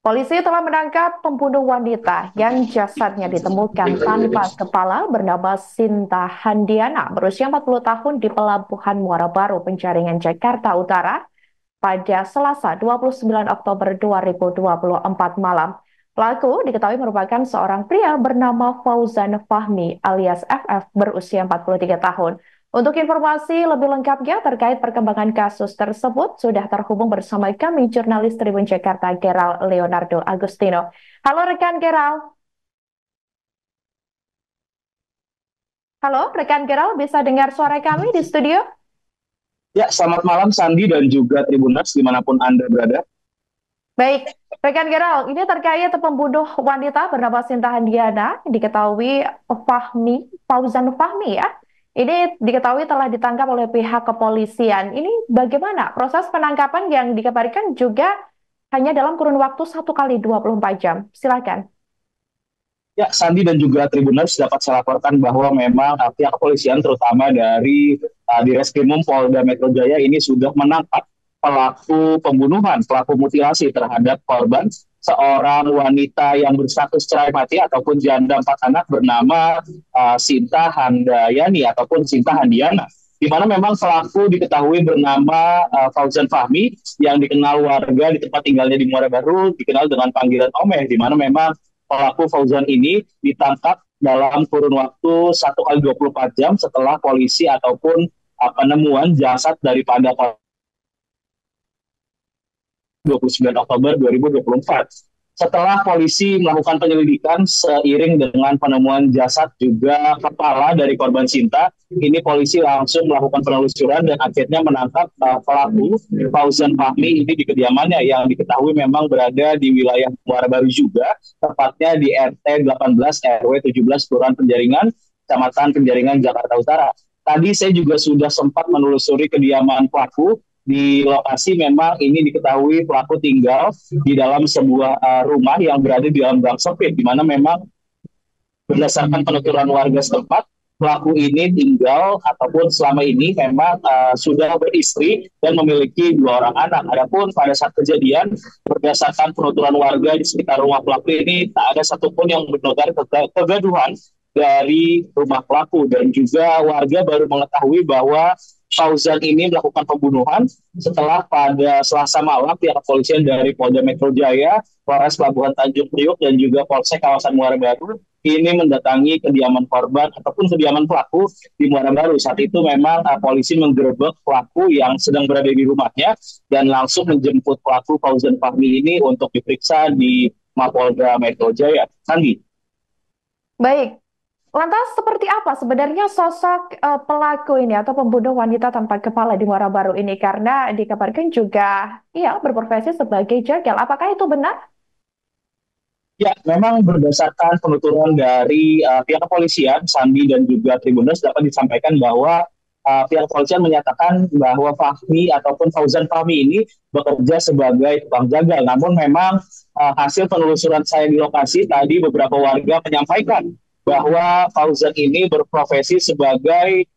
Polisi telah menangkap pembunuh wanita yang jasadnya ditemukan tanpa kepala bernama Sinta Handiana berusia 40 tahun di Pelabuhan Muara Baru, Penjaringan, Jakarta Utara pada Selasa 29 Oktober 2024 malam. Pelaku diketahui merupakan seorang pria bernama Fauzan Fahmi alias FF berusia 43 tahun. Untuk informasi lebih lengkapnya terkait perkembangan kasus tersebut, sudah terhubung bersama kami jurnalis Tribun Jakarta Geral Leonardo Agustino. Halo rekan Geral. Halo rekan Geral, bisa dengar suara kami di studio? Ya, selamat malam Sandi dan juga Tribuners dimanapun Anda berada. Baik, rekan Geral, ini terkait pembunuh wanita bernama Sinta Handiana, diketahui Fauzan Fahmi ya. Ini diketahui telah ditangkap oleh pihak kepolisian. Ini bagaimana proses penangkapan yang dikabarkan juga hanya dalam kurun waktu 1 kali 24 jam. Silakan. Ya, Sandi dan juga Tribuners dapat saya laporkan bahwa memang pihak kepolisian terutama dari di Reskrimum Polda Metro Jaya ini sudah menangkap pelaku pembunuhan, pelaku mutilasi terhadap korban seorang wanita yang berstatus cerai mati ataupun janda 4 anak bernama Sinta Handayani ataupun Sinta Handiana. Di mana memang pelaku diketahui bernama Fauzan Fahmi yang dikenal warga di tempat tinggalnya di Muara Baru, dikenal dengan panggilan Omeh, di mana memang pelaku Fauzan ini ditangkap dalam kurun waktu 1 kali 24 jam setelah polisi ataupun penemuan jasad daripada 29 Oktober 2024. Setelah polisi melakukan penyelidikan seiring dengan penemuan jasad juga kepala dari korban Sinta, ini polisi langsung melakukan penelusuran dan akhirnya menangkap pelaku Fauzan Fahmi ini di kediamannya yang diketahui memang berada di wilayah Muara Baru juga, tepatnya di RT 18 RW 17 Kelurahan Penjaringan, Kecamatan Penjaringan, Jakarta Utara. Tadi saya juga sudah sempat menelusuri kediaman pelaku. Di lokasi memang ini diketahui pelaku tinggal di dalam sebuah rumah yang berada di dalam gang sempit, di mana memang berdasarkan penuturan warga setempat, pelaku ini tinggal ataupun selama ini memang sudah beristri dan memiliki 2 orang anak. Adapun pada saat kejadian, berdasarkan penuturan warga di sekitar rumah pelaku ini, tak ada satupun yang mendengar kegaduhan dari rumah pelaku, dan juga warga baru mengetahui bahwa Fauzan ini melakukan pembunuhan setelah pada Selasa malam pihak kepolisian dari Polda Metro Jaya, Polres Pelabuhan Tanjung Priok, dan juga Polsek kawasan Muara Baru ini mendatangi kediaman korban ataupun kediaman pelaku di Muara Baru. Saat itu memang polisi menggerebek pelaku yang sedang berada di rumahnya dan langsung menjemput pelaku Fauzan Fahmi ini untuk diperiksa di Mapolda Metro Jaya. Sandi. Baik, lantas seperti apa sebenarnya sosok pelaku ini atau pembunuh wanita tanpa kepala di Muara Baru ini? Karena dikabarkan juga ia berprofesi sebagai jagal. Apakah itu benar? Ya, memang berdasarkan penuturan dari pihak kepolisian, Sandi dan juga Tribuners dapat disampaikan bahwa pihak kepolisian menyatakan bahwa Fahmi ataupun Fauzan Fahmi ini bekerja sebagai tukang jagal. Namun memang hasil penelusuran saya di lokasi tadi beberapa warga menyampaikan bahwa Fauzan ini berprofesi sebagai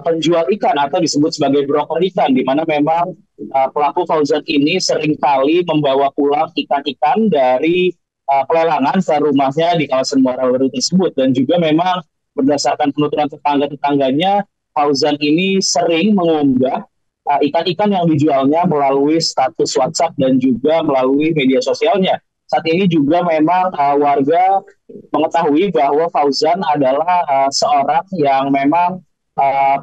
penjual ikan atau disebut sebagai broker ikan, di mana memang pelaku Fauzan ini seringkali membawa pulang ikan-ikan dari pelelangan ke rumahnya di kawasan Muara Baru tersebut. Dan juga memang berdasarkan penuturan tetangga-tetangganya, Fauzan ini sering mengunggah ikan-ikan yang dijualnya melalui status WhatsApp dan juga melalui media sosialnya. Saat ini juga memang warga mengetahui bahwa Fauzan adalah seorang yang memang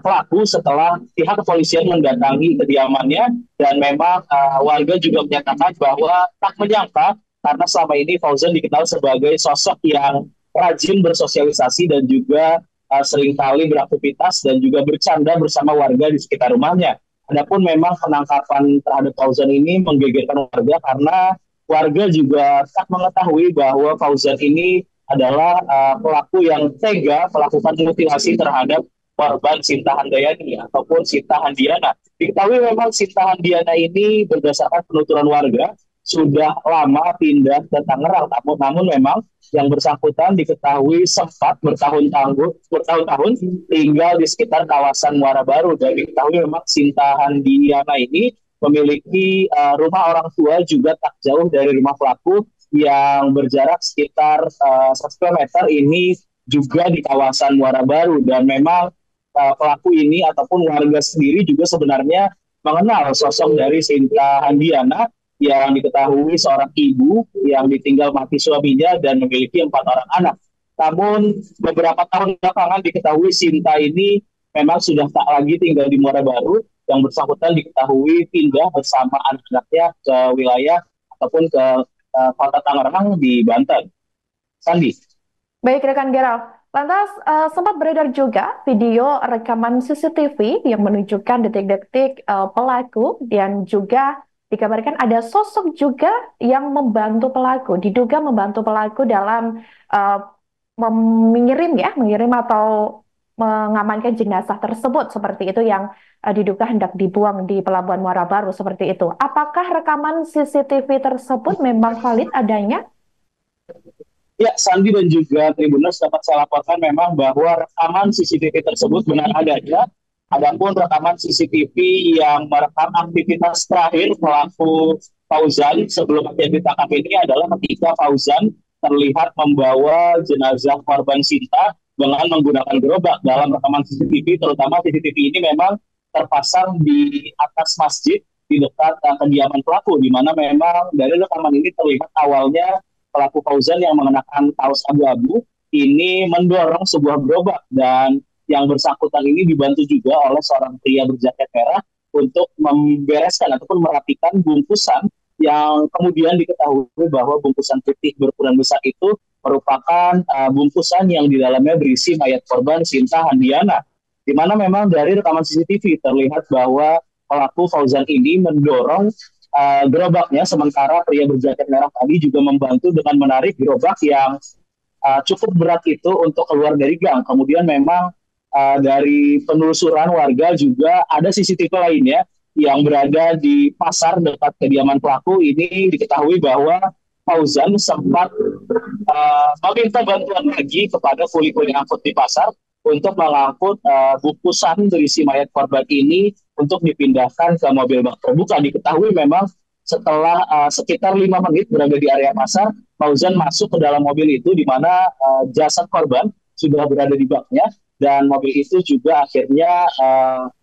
pelaku setelah pihak kepolisian mendatangi kediamannya, dan memang warga juga menyatakan bahwa tak menyangka karena selama ini Fauzan dikenal sebagai sosok yang rajin bersosialisasi dan juga seringkali beraktivitas dan juga bercanda bersama warga di sekitar rumahnya. Adapun memang penangkapan terhadap Fauzan ini menggegerkan warga karena warga juga tak mengetahui bahwa Fauzan ini adalah pelaku yang tega melakukan mutilasi terhadap korban Sinta Handayani ataupun Sinta Handiana. Diketahui memang Sinta Handiana ini berdasarkan penuturan warga sudah lama pindah ke Tangerang, namun memang yang bersangkutan diketahui sempat bertahun-tahun tinggal di sekitar kawasan Muara Baru, dan diketahui memang Sinta Handiana ini memiliki rumah orang tua juga tak jauh dari rumah pelaku yang berjarak sekitar 1 kilometer ini juga di kawasan Muara Baru. Dan memang pelaku ini ataupun warga sendiri juga sebenarnya mengenal sosok dari Sinta Handiana yang diketahui seorang ibu yang ditinggal mati suaminya dan memiliki 4 orang anak. Namun beberapa tahun belakangan diketahui Sinta ini memang sudah tak lagi tinggal di Muara Baru. Yang bersangkutan diketahui pindah bersama anak-anaknya ke wilayah ataupun ke kota Tangerang di Banten. Sandi. Baik, rekan Gerald. Lantas, sempat beredar juga video rekaman CCTV yang menunjukkan detik-detik pelaku dan juga dikabarkan ada sosok juga yang membantu pelaku, diduga membantu pelaku dalam uh, mengirim atau mengamankan jenazah tersebut seperti itu yang diduga hendak dibuang di Pelabuhan Muara Baru seperti itu. Apakah rekaman CCTV tersebut memang valid adanya? Ya, Sandi dan juga Tribuners dapat saya laporkan memang bahwa rekaman CCTV tersebut benar adanya. Adapun rekaman CCTV yang merekam aktivitas terakhir pelaku Fauzan sebelum akhirnya ditangkap ini adalah ketika Fauzan terlihat membawa jenazah korban Sinta dengan menggunakan gerobak. Dalam rekaman CCTV, terutama CCTV ini memang terpasang di atas masjid di dekat kediaman pelaku, di mana memang dari rekaman ini terlihat awalnya pelaku Fauzan yang mengenakan kaos abu-abu ini mendorong sebuah gerobak, dan yang bersangkutan ini dibantu juga oleh seorang pria berjaket merah untuk membereskan ataupun merapikan bungkusan yang kemudian diketahui bahwa bungkusan putih berukuran besar itu merupakan bungkusan yang di dalamnya berisi mayat korban Sinta Handiana, di mana memang dari rekaman CCTV terlihat bahwa pelaku Fauzan ini mendorong gerobaknya, sementara pria berjaket merah tadi juga membantu dengan menarik gerobak yang cukup berat itu untuk keluar dari gang. Kemudian memang dari penelusuran warga juga ada CCTV lainnya yang berada di pasar dekat kediaman pelaku. Ini diketahui bahwa Fauzan sempat meminta bantuan lagi kepada kuli-kuli angkut di pasar untuk mengangkut bungkusan berisi mayat korban ini untuk dipindahkan ke mobil bak terbuka. Diketahui memang setelah sekitar 5 menit berada di area pasar, Fauzan masuk ke dalam mobil itu di mana jasad korban sudah berada di baknya, dan mobil itu juga akhirnya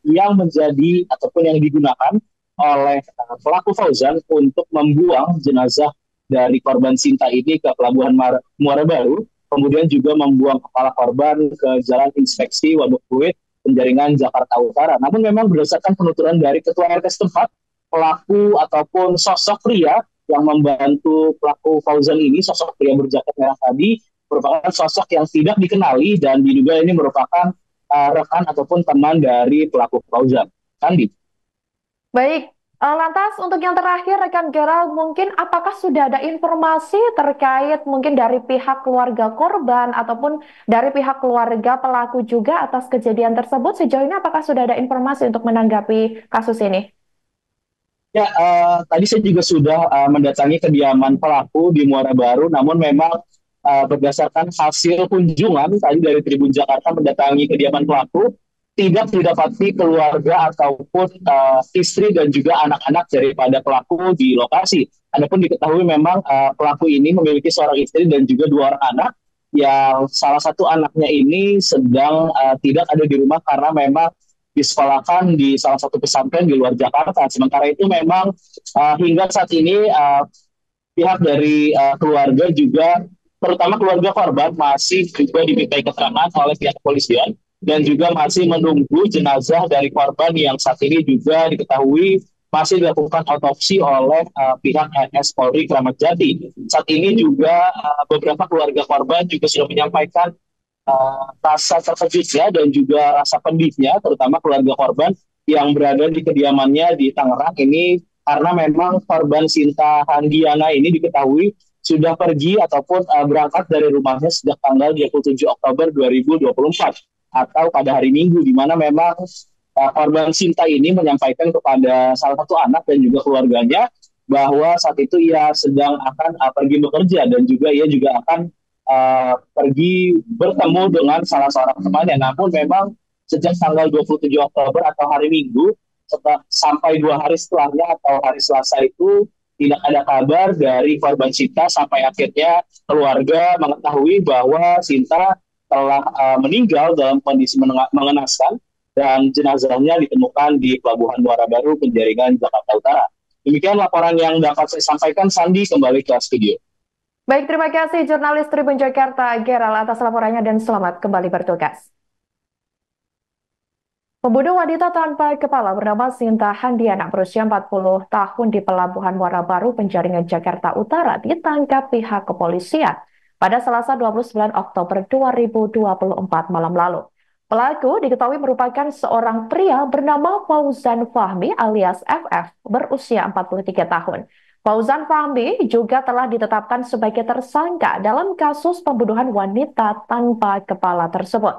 yang menjadi ataupun yang digunakan oleh pelaku Fauzan untuk membuang jenazah dari korban Sinta ini ke Pelabuhan Muara Baru, kemudian juga membuang kepala korban ke Jalan Inspeksi Waduk Pluit, Penjaringan, Jakarta Utara. Namun memang berdasarkan penuturan dari Ketua RT setempat, pelaku ataupun sosok pria yang membantu pelaku Fauzan ini, sosok pria berjaket merah tadi, merupakan sosok yang tidak dikenali dan diduga ini merupakan rekan ataupun teman dari pelaku Fauzan. Andi. Baik, lantas untuk yang terakhir rekan Gerald, mungkin apakah sudah ada informasi terkait mungkin dari pihak keluarga korban ataupun dari pihak keluarga pelaku juga atas kejadian tersebut? Sejauh ini apakah sudah ada informasi untuk menanggapi kasus ini? Ya, tadi saya juga sudah mendatangi kediaman pelaku di Muara Baru, namun memang berdasarkan hasil kunjungan tadi dari Tribun Jakarta mendatangi kediaman pelaku, tidak didapati keluarga ataupun istri dan juga anak-anak daripada pelaku di lokasi. Adapun diketahui memang pelaku ini memiliki seorang istri dan juga 2 orang anak, yang salah satu anaknya ini sedang tidak ada di rumah karena memang disekolahkan di salah satu pesantren di luar Jakarta. Sementara itu memang hingga saat ini pihak dari keluarga juga, terutama keluarga korban, masih juga dimintai keterangan oleh pihak kepolisian dan juga masih menunggu jenazah dari korban yang saat ini juga diketahui masih dilakukan otopsi oleh pihak RS Polri Kramat Jati. Saat ini juga beberapa keluarga korban juga sudah menyampaikan rasa terkejutnya dan juga rasa pedihnya, terutama keluarga korban yang berada di kediamannya di Tangerang ini, karena memang korban Sinta Handiana ini diketahui sudah pergi ataupun berangkat dari rumahnya sejak tanggal 27 Oktober 2024 atau pada hari Minggu, di mana memang korban Sinta ini menyampaikan kepada salah satu anak dan juga keluarganya bahwa saat itu ia sedang akan pergi bekerja dan juga ia juga akan pergi bertemu dengan salah seorang temannya. Namun memang sejak tanggal 27 Oktober atau hari Minggu sampai 2 hari setelahnya atau hari Selasa itu tidak ada kabar dari korban Sinta sampai akhirnya keluarga mengetahui bahwa Sinta telah meninggal dalam kondisi mengenaskan dan jenazahnya ditemukan di Pelabuhan Muara Baru, Penjaringan, Jakarta Utara. Demikian laporan yang dapat saya sampaikan. Sandi, kembali ke studio. Baik, terima kasih jurnalis Tribun Jakarta, Geral, atas laporannya dan selamat kembali bertugas. Pembunuh wanita tanpa kepala bernama Sinta Handiana berusia 40 tahun di Pelabuhan Muara Baru, Penjaringan, Jakarta Utara ditangkap pihak kepolisian pada Selasa 29 Oktober 2024 malam lalu. Pelaku diketahui merupakan seorang pria bernama Fauzan Fahmi alias FF berusia 43 tahun. Fauzan Fahmi juga telah ditetapkan sebagai tersangka dalam kasus pembunuhan wanita tanpa kepala tersebut.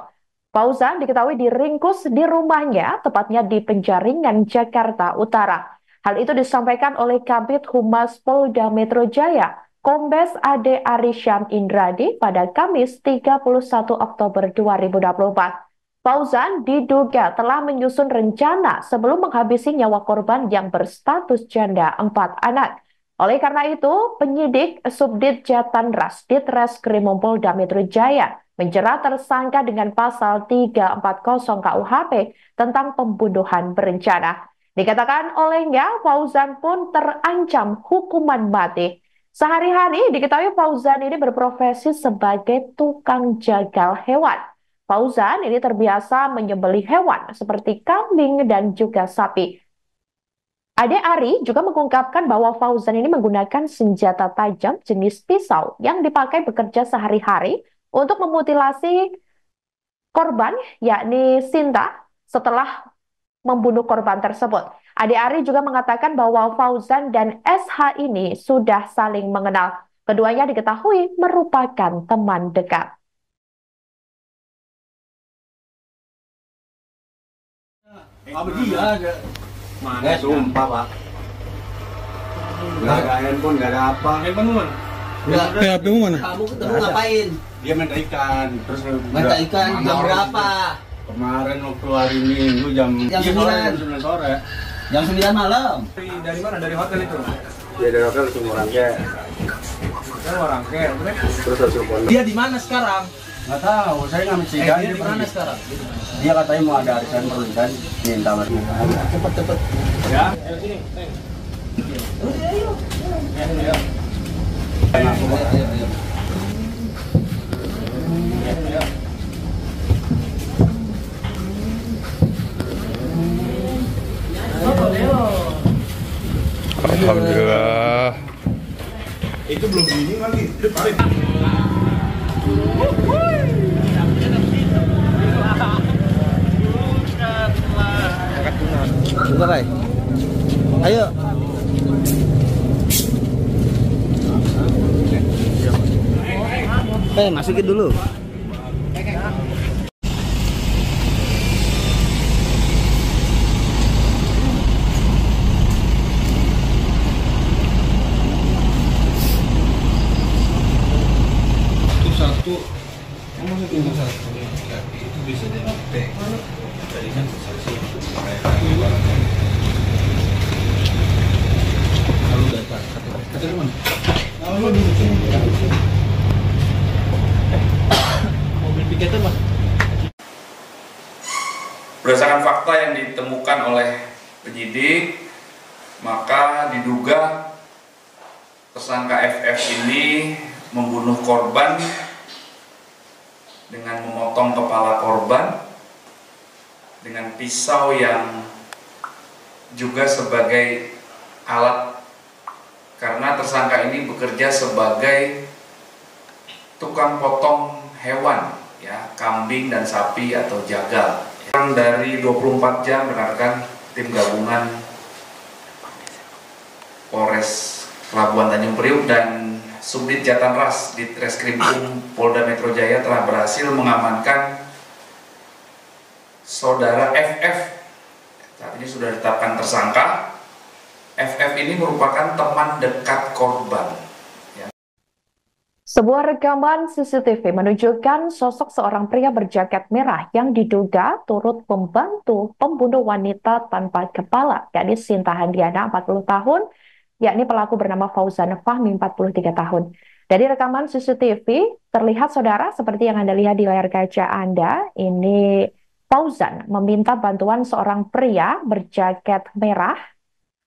Fauzan diketahui diringkus di rumahnya, tepatnya di Penjaringan, Jakarta Utara. Hal itu disampaikan oleh Kabid Humas Polda Metro Jaya, Kombes Ade Arysyam Indradi pada Kamis 31 Oktober 2024. Fauzan diduga telah menyusun rencana sebelum menghabisi nyawa korban yang berstatus janda 4 anak. Oleh karena itu, penyidik Subdit Jatanras Ditreskrim Polda Metro Jaya menjerat tersangka dengan pasal 340 KUHP tentang pembunuhan berencana. Dikatakan olehnya, Fauzan pun terancam hukuman mati. Sehari-hari diketahui Fauzan ini berprofesi sebagai tukang jagal hewan. Fauzan ini terbiasa menyembelih hewan seperti kambing dan juga sapi. Ade Ari juga mengungkapkan bahwa Fauzan ini menggunakan senjata tajam jenis pisau yang dipakai bekerja sehari-hari untuk memutilasi korban, yakni Sinta, setelah membunuh korban tersebut. Ade Ari juga mengatakan bahwa Fauzan dan SH ini sudah saling mengenal. Keduanya diketahui merupakan teman dekat. Mana sumpah pak. Gak ada handphone, gak ada apa. Handphone mana? HP mana? Kamu ketemu ngapain? Dia minta ikan, terus Minta ikan jam berapa? Kemarin waktu hari Minggu jam 9 sore. Jam 9 malam. Dari mana? Dari hotel itu? Ya dari hotel langsung Morangke. Terus langsung pondok. Dia di mana sekarang? Nggak tahu, saya nggak mesti ikan. Dia di mana sekarang? Dia katanya mau ada arisan perlukan, minta mas. Cepet. Ya. Ayo. Alhamdulillah. Itu belum ini lagi, tarik. Buka kai. Ayo. Masukin dulu. Satu, itu bisa dipakai. Tadi kan saksi lalu data mana? Mobil piketer mas. Berdasarkan fakta yang ditemukan oleh penyidik, maka diduga tersangka FF ini membunuh korban dengan memotong kepala korban dengan pisau yang juga sebagai alat, karena tersangka ini bekerja sebagai tukang potong hewan, ya, kambing dan sapi atau jagal. Dari 24 jam berdasarkan tim gabungan Polres Pelabuhan Tanjung Priuk dan Subdit Jatanras Ditreskrim Polda Metro Jaya telah berhasil mengamankan saudara FF. Saat ini sudah ditetapkan tersangka. FF ini merupakan teman dekat korban. Sebuah rekaman CCTV menunjukkan sosok seorang pria berjaket merah yang diduga turut membantu pembunuh wanita tanpa kepala, yakni Sinta Handiana, 40 tahun, yakni pelaku bernama Fauzan Fahmi, 43 tahun. Dari rekaman CCTV, terlihat saudara seperti yang Anda lihat di layar kaca Anda, ini Fauzan meminta bantuan seorang pria berjaket merah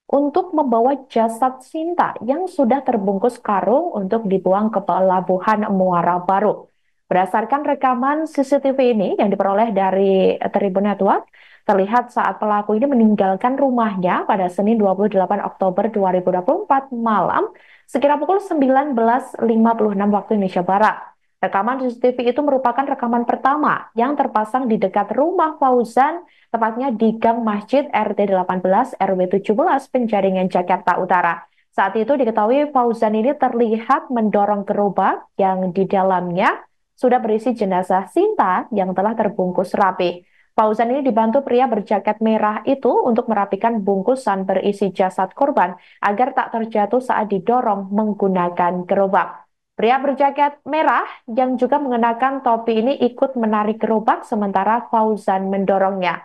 untuk membawa jasad Sinta yang sudah terbungkus karung untuk dibuang ke pelabuhan Muara Baru. Berdasarkan rekaman CCTV ini yang diperoleh dari Tribun Network, terlihat saat pelaku ini meninggalkan rumahnya pada Senin 28 Oktober 2024 malam sekitar pukul 19.56 waktu Indonesia Barat. Rekaman CCTV itu merupakan rekaman pertama yang terpasang di dekat rumah Fauzan, tepatnya di Gang Masjid RT 18 RW 17 Penjaringan, Jakarta Utara. Saat itu diketahui Fauzan ini terlihat mendorong gerobak yang di dalamnya sudah berisi jenazah Sinta yang telah terbungkus rapi. Fauzan ini dibantu pria berjaket merah itu untuk merapikan bungkusan berisi jasad korban agar tak terjatuh saat didorong menggunakan gerobak. Pria berjaket merah yang juga mengenakan topi ini ikut menarik gerobak sementara Fauzan mendorongnya.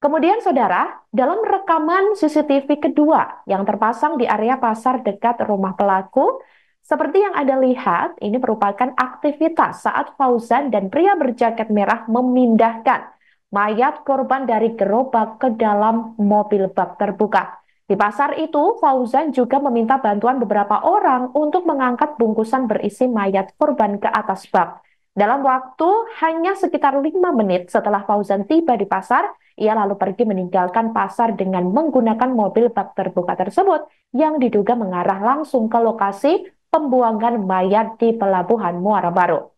Kemudian saudara, dalam rekaman CCTV kedua yang terpasang di area pasar dekat rumah pelaku, seperti yang Anda lihat, ini merupakan aktivitas saat Fauzan dan pria berjaket merah memindahkan mayat korban dari gerobak ke dalam mobil bak terbuka. Di pasar itu, Fauzan juga meminta bantuan beberapa orang untuk mengangkat bungkusan berisi mayat korban ke atas bak. Dalam waktu hanya sekitar 5 menit setelah Fauzan tiba di pasar, ia lalu pergi meninggalkan pasar dengan menggunakan mobil bak terbuka tersebut yang diduga mengarah langsung ke lokasi pembuangan mayat di Pelabuhan Muara Baru.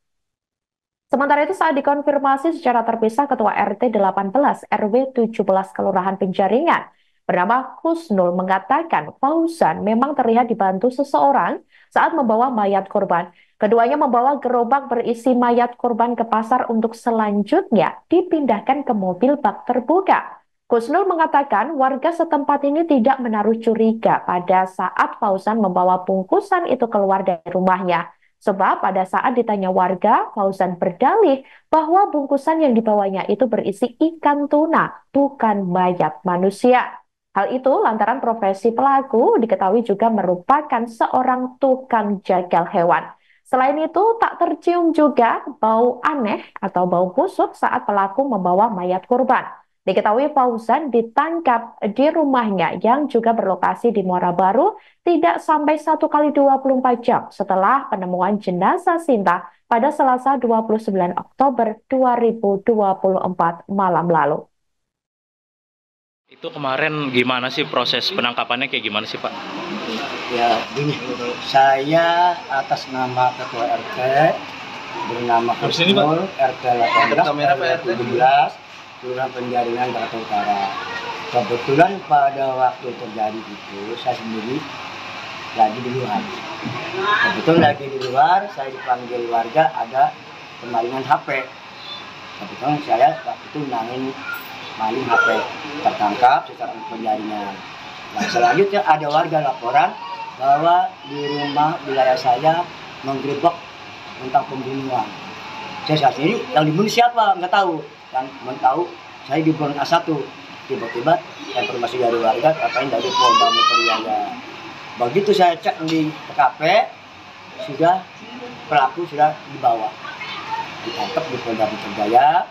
Sementara itu saat dikonfirmasi secara terpisah Ketua RT 18 RW 17 Kelurahan Penjaringan bernama Husnul mengatakan Fauzan memang terlihat dibantu seseorang saat membawa mayat korban. Keduanya membawa gerobak berisi mayat korban ke pasar untuk selanjutnya dipindahkan ke mobil bak terbuka. Husnul mengatakan warga setempat ini tidak menaruh curiga pada saat Fauzan membawa bungkusan itu keluar dari rumahnya. Sebab pada saat ditanya warga, Fauzan berdalih bahwa bungkusan yang dibawanya itu berisi ikan tuna, bukan mayat manusia. Hal itu lantaran profesi pelaku diketahui juga merupakan seorang tukang jagal hewan. Selain itu, tak tercium juga bau aneh atau bau busuk saat pelaku membawa mayat korban. Diketahui Fauzan ditangkap di rumahnya yang juga berlokasi di Muara Baru tidak sampai 1x24 jam setelah penemuan jenazah Sinta pada Selasa 29 Oktober 2024 malam lalu. Itu kemarin gimana sih proses penangkapannya, kayak gimana sih Pak? Ya gini, saya atas nama Ketua RT bernama Husnul RT 18 RT 17 Kelurahan Penjaringan, Jakarta Utara. Kebetulan pada waktu terjadi itu saya sendiri lagi di luar. Kebetulan lagi di luar, saya dipanggil warga ada pemalingan HP. Kebetulan saya waktu itu maling HP, tertangkap secara penjaringan. Nah, selanjutnya ada warga laporan bahwa di rumah wilayah saya menggerebek tentang pembunuhan. Saya sendiri yang dibunuh siapa nggak tahu, dan tahu saya di Bulan A1. Tiba-tiba informasi dari warga katanya dari Polda Metro Jaya. Begitu saya cek di TKP, pelaku sudah dibawa, ditangkap di Polda Metro Jaya.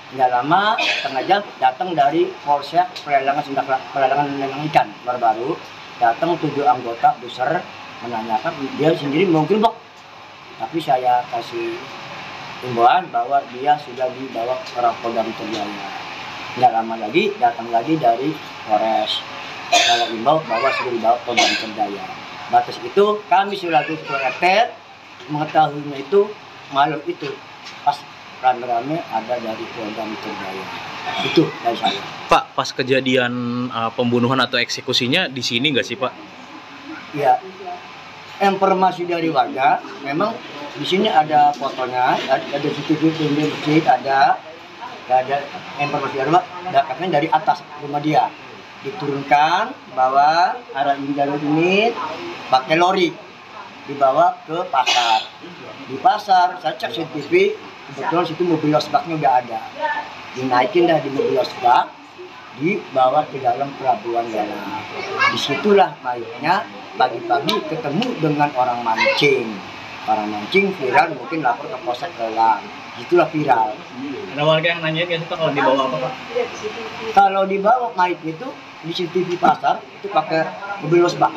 Tidak lama, setengah jam datang dari Polsek Pelelangan Ikan Muara Baru, datang 7 anggota besar menanyakan dia sendiri mau gerbek, tapi saya kasih himbauan bahwa dia sudah dibawa ke Polda Metro Jaya. Tidak lama lagi datang lagi dari Polres, saya himbau bahwa sudah dibawa ke Polda Metro Jaya. Batas itu kami selaku Ketua RT mengetahuinya itu malam itu pas rame-rame ada dari Polda Metro Jaya. Itu dari saya. Pak, pas kejadian pembunuhan atau eksekusinya di sini nggak sih Pak? Ya, informasi dari warga memang di sini ada fotonya, ada CCTV, ada informasi dari katanya dari atas rumah dia diturunkan bahwa arah jalur ini pakai lori dibawa ke pasar. Di pasar saya cek CCTV, kebetulan situ mobil losbaknya udah ada. Dinaikin dah di mobil losbak, dibawa ke dalam pelabuhan Galang. Disitulah mayatnya pagi-pagi ketemu dengan orang mancing. Orang mancing viral, mungkin lapor ke Polsek Galang. Itulah viral. Ada warga yang nanya nggak sih Pak kalau dibawa apa Pak? Kalau dibawa mayat itu di CCTV pasar itu pakai mobil losbak.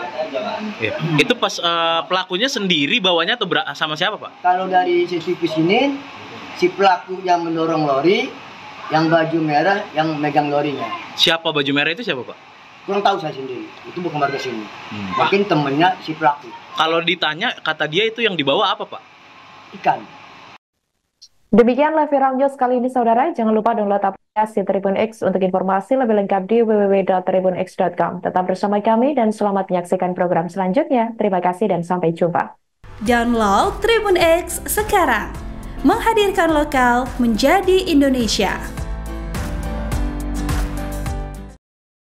Ya. Itu pas pelakunya sendiri bawanya atau sama siapa Pak? Kalau dari CCTV sini, si pelaku yang mendorong lori, yang baju merah, yang megang lorinya. Siapa baju merah itu siapa Pak? Kurang tahu saya sendiri, itu bukan warga sini. Mungkin temennya si pelaku. Kalau ditanya, kata dia itu yang dibawa apa Pak? Ikan. Demikian live viral news kali ini saudara. Jangan lupa download aplikasi Tribun X untuk informasi lebih lengkap di www.tribunx.com. Tetap bersama kami dan selamat menyaksikan program selanjutnya. Terima kasih dan sampai jumpa. Download Tribun X sekarang. Menghadirkan lokal menjadi Indonesia.